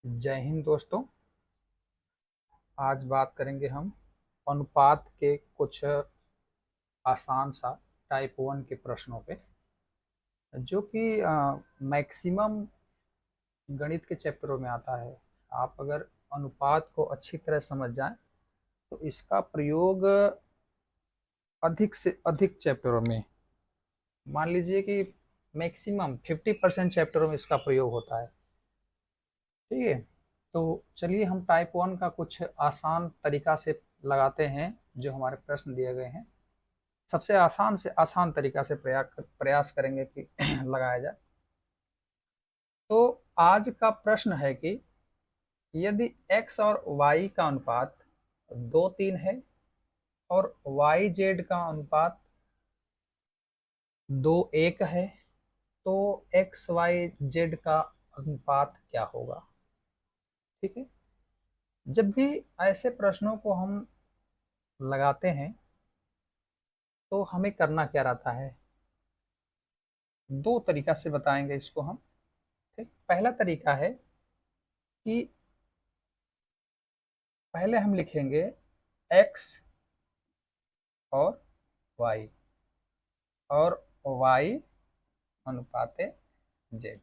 जय हिंद दोस्तों। आज बात करेंगे हम अनुपात के कुछ आसान सा टाइप वन के प्रश्नों पे, जो कि मैक्सिमम गणित के चैप्टरों में आता है। आप अगर अनुपात को अच्छी तरह समझ जाएं तो इसका प्रयोग अधिक से अधिक चैप्टरों में, मान लीजिए कि मैक्सिमम 50% चैप्टरों में इसका प्रयोग होता है। ठीक है, तो चलिए हम टाइप वन का कुछ आसान तरीका से लगाते हैं। जो हमारे प्रश्न दिए गए हैं, सबसे आसान से आसान तरीका से प्रयास करेंगे कि लगाया जाए। तो आज का प्रश्न है कि यदि x और y का अनुपात 2:3 है और y z का अनुपात 2:1 है, तो x y z का अनुपात क्या होगा। ठीक है, जब भी ऐसे प्रश्नों को हम लगाते हैं तो हमें करना क्या रहता है, दो तरीका से बताएंगे इसको हम। ठीक, पहला तरीका है कि पहले हम लिखेंगे x और y और y अनुपाते z।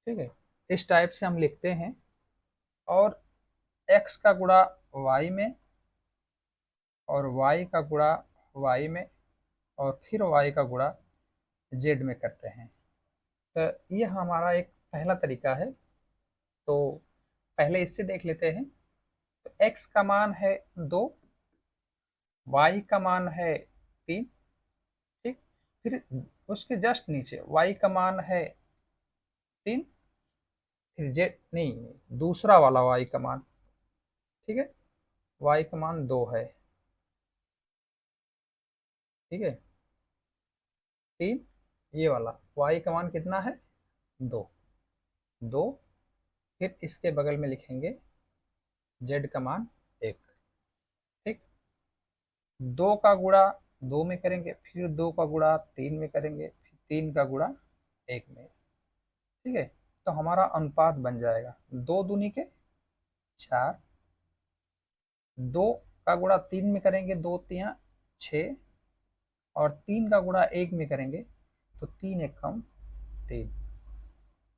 ठीक है, इस टाइप से हम लिखते हैं और x का गुणा y में और y का गुणा y में और फिर y का गुणा z में करते हैं। तो ये हमारा एक पहला तरीका है। तो पहले इससे देख लेते हैं। तो x का मान है 2, y का मान है 3। ठीक, फिर उसके जस्ट नीचे y का मान है 3, फिर z नहीं, दूसरा वाला y का मान। ठीक है, y का मान 2 है। ठीक है, 3, ये वाला y का मान कितना है, 2। 2, फिर इसके बगल में लिखेंगे z का मान 1। ठीक, 2 का गुणा 2 में करेंगे, फिर 2 का गुणा 3 में करेंगे, फिर 3 का गुणा 1 में। ठीक है, तो हमारा अनुपात बन जाएगा 2 दूनी के 4, 2 का गुणा 3 में करेंगे, 2 तिया 6, और 3 का गुणा 1 में करेंगे तो 3 एक कम 3।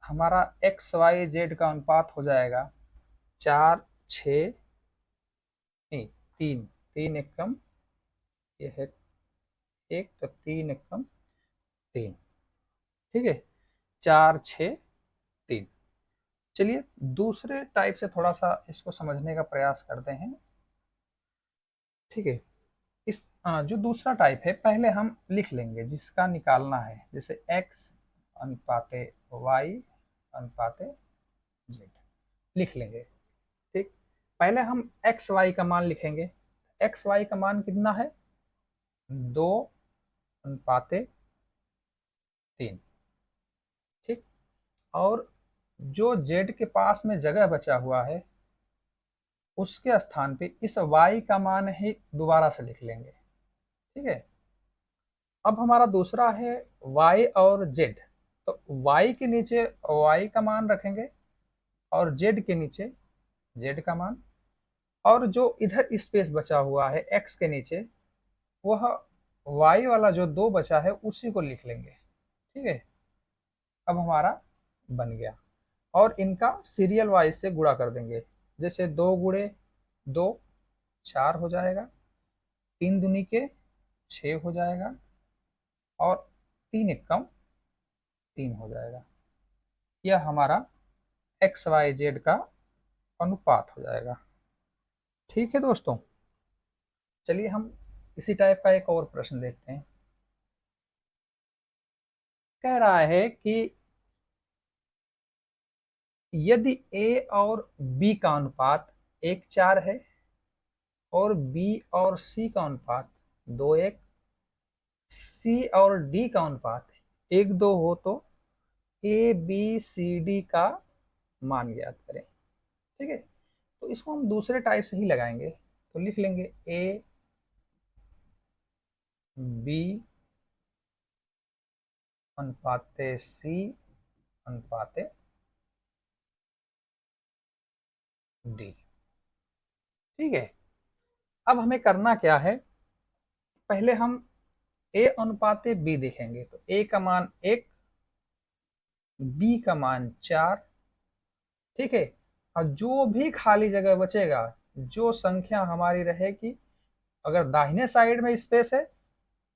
हमारा एक्स वाई जेड का अनुपात हो जाएगा 4 6, नहीं 3, 3 एक कम, ये है 1, तो 3 एक कम 3। ठीक है, 4 6 3। चलिए दूसरे टाइप से थोड़ा सा इसको समझने का प्रयास करते हैं। ठीक है, इस जो दूसरा टाइप है पहले हम लिख लेंगे जिसका निकालना है, जैसे x अनुपाते y अनुपाते z लिख लेंगे। ठीक, पहले हम एक्स वाई का मान लिखेंगे। एक्स वाई का मान कितना है, 2:3। ठीक, और जो जेड के पास में जगह बचा हुआ है उसके स्थान पे इस वाई का मान ही दोबारा से लिख लेंगे। ठीक है, अब हमारा दूसरा है y और z। तो y के नीचे y का मान रखेंगे और z के नीचे z का मान, और जो इधर स्पेस बचा हुआ है x के नीचे, वह y वाला जो 2 बचा है उसी को लिख लेंगे। ठीक है, अब हमारा बन गया, और इनका सीरियल वाइज से गुणा कर देंगे। जैसे 2 गुणे 2 4 हो जाएगा, 3 दूनी के 6 हो जाएगा, और 3 एक कम 3 हो जाएगा। यह हमारा एक्स वाई जेड का अनुपात हो जाएगा। ठीक है दोस्तों, चलिए हम इसी टाइप का एक और प्रश्न देखते हैं। कह रहा है कि यदि ए और बी का अनुपात 1:4 है और बी और सी का अनुपात 2:1, सी और डी का अनुपात 1:2 हो, तो ए बी सी डी का मान ज्ञात करें। ठीक है, तो इसको हम दूसरे टाइप से ही लगाएंगे। तो लिख लेंगे ए बी अनुपाते सी अनुपाते डी। ठीक है, अब हमें करना क्या है, पहले हम ए अनुपाते बी देखेंगे। तो ए का मान 1, बी का मान 4। ठीक है, और जो भी खाली जगह बचेगा, जो संख्या हमारी रहेगी, अगर दाहिने साइड में स्पेस है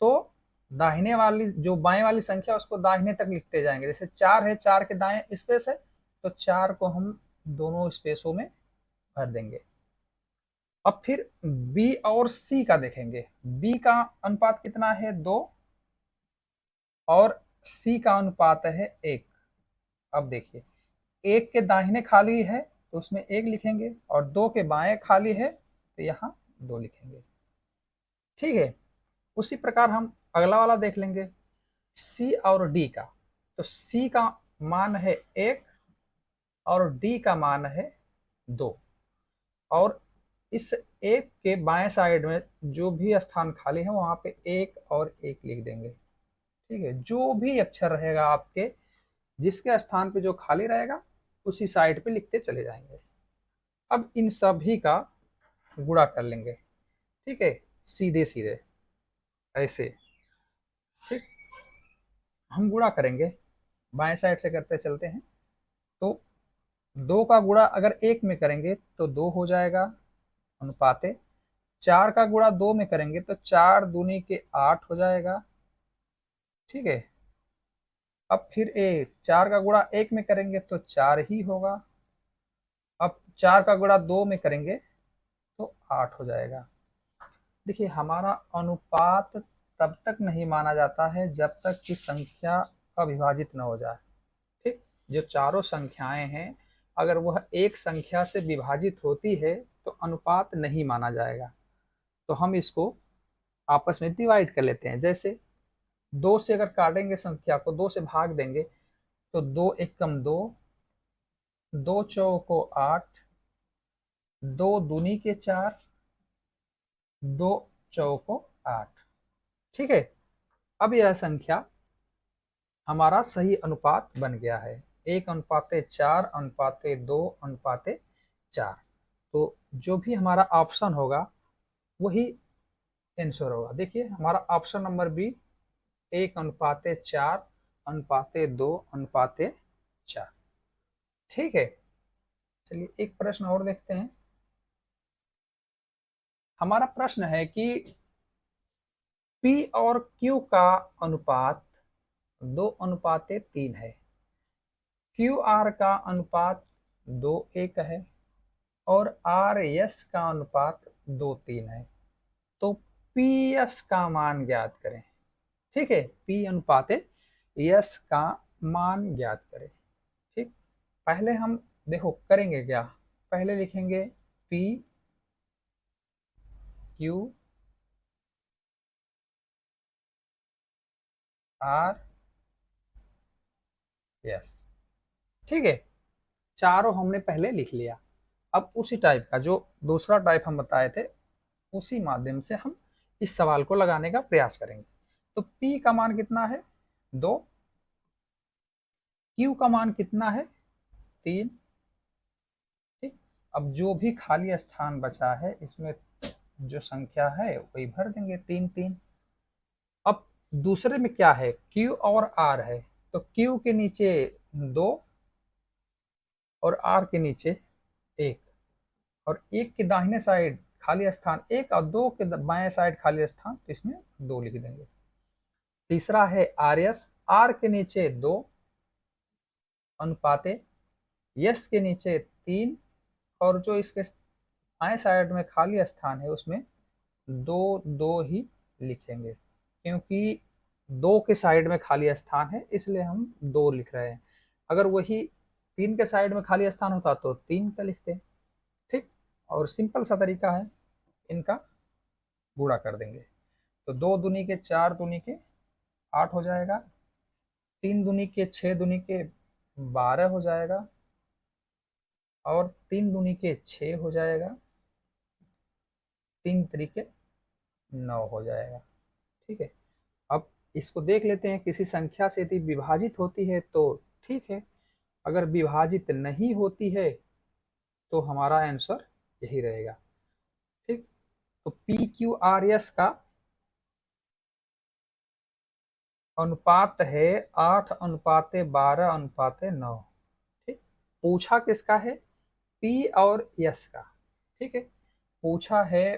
तो दाहिने वाली जो बाएं वाली संख्या उसको दाहिने तक लिखते जाएंगे। जैसे 4 है, 4 के दाएं स्पेस है, तो 4 को हम दोनों स्पेसों में भर देंगे। अब फिर बी और सी का देखेंगे। बी का अनुपात कितना है, 2, और सी का अनुपात है 1। अब देखिए, 1 के दाहिने खाली है तो उसमें 1 लिखेंगे, और 2 के बाएं खाली है तो यहाँ 2 लिखेंगे। ठीक है, उसी प्रकार हम अगला वाला देख लेंगे, सी और डी का। तो सी का मान है 1 और डी का मान है 2, और इस 1 के बाएं साइड में जो भी स्थान खाली है वहां पे 1 और 1 लिख देंगे। ठीक है, जो भी अक्षर रहेगा आपके, जिसके स्थान पे जो खाली रहेगा उसी साइड पे लिखते चले जाएंगे। अब इन सभी का गुणा कर लेंगे। ठीक है, सीधे सीधे ऐसे। ठीक, हम गुणा करेंगे, बाएं साइड से करते चलते हैं। तो 2 का गुणा अगर 1 में करेंगे तो 2 हो जाएगा अनुपाते। 4 का गुणा 2 में करेंगे तो 4 दूनी के 8 हो जाएगा। ठीक है, अब फिर 4 का गुणा 1 में करेंगे तो 4 ही होगा। अब 4 का गुणा 2 में करेंगे तो 8 हो जाएगा। देखिए, हमारा अनुपात तब तक नहीं माना जाता है जब तक कि संख्या अविभाजित न हो जाए। ठीक, जो चारों संख्याएं हैं, अगर वह एक संख्या से विभाजित होती है तो अनुपात नहीं माना जाएगा। तो हम इसको आपस में डिवाइड कर लेते हैं। जैसे 2 से अगर काटेंगे संख्या को, 2 से भाग देंगे तो 2 एकम 2, 2 चौको 8, 2 दूनी के 4, 2 चौको 8। ठीक है, अब यह संख्या हमारा सही अनुपात बन गया है, 1:4, अनुपाते 2, अनुपाते 4। तो जो भी हमारा ऑप्शन होगा वही आंसर होगा। देखिए, हमारा ऑप्शन नंबर बी, 1:4, अनुपाते 2, अनुपाते 4। ठीक है, चलिए एक प्रश्न और देखते हैं। हमारा प्रश्न है कि P और Q का अनुपात 2:3 है। QR का अनुपात 2:1 है और RS का अनुपात 2:3 है। तो PS का मान ज्ञात करें। ठीक है, P अनुपात S का मान ज्ञात करें। ठीक, पहले हम देखो करेंगे क्या, पहले लिखेंगे P Q R S। ठीक है, चारों हमने पहले लिख लिया। अब उसी टाइप का जो दूसरा टाइप हम बताए थे, उसी माध्यम से हम इस सवाल को लगाने का प्रयास करेंगे। तो P का मान कितना है, 2, Q का मान कितना है, 3। ठीक, अब जो भी खाली स्थान बचा है इसमें जो संख्या है वही भर देंगे, 3 3। अब दूसरे में क्या है, Q और R है, तो Q के नीचे 2 और R के नीचे 1, और 1 के दाहिने साइड खाली स्थान 1 और 2 के बाएं साइड खाली स्थान, तो इसमें 2 लिख देंगे। तीसरा है RS, R के नीचे 2, अनुपाते S के नीचे 3, और जो इसके बाएं साइड में खाली स्थान है उसमें 2 2 ही लिखेंगे, क्योंकि 2 के साइड में खाली स्थान है इसलिए हम 2 लिख रहे हैं। अगर वही 3 के साइड में खाली स्थान होता तो 3 का लिखते। ठीक, और सिंपल सा तरीका है, इनका गुणा कर देंगे। तो 2 दूनी के 4 दूनी के 8 हो जाएगा, 3 दूनी के 6 दूनी के 12 हो जाएगा, और 3 दूनी के 6 हो जाएगा, 3 तरीके 9 हो जाएगा। ठीक है, अब इसको देख लेते हैं, किसी संख्या से यदि विभाजित होती है तो ठीक है, अगर विभाजित नहीं होती है तो हमारा आंसर यही रहेगा। ठीक, तो पी क्यू आर एस का अनुपात है 8:12:9। ठीक, पूछा किसका है? पी और यस का। ठीक है, पूछा है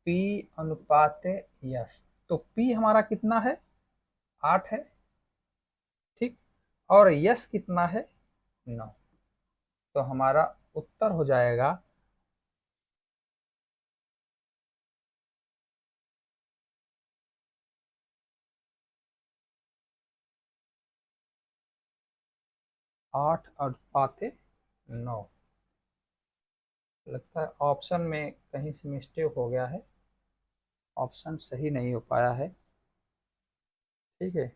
पी अनुपात यस, तो पी हमारा कितना है? 8 है। ठीक, और यस कितना है? 9। तो हमारा उत्तर हो जाएगा 8:9। लगता है ऑप्शन में कहीं से मिस्टेक हो गया है, ऑप्शन सही नहीं हो पाया है। ठीक है,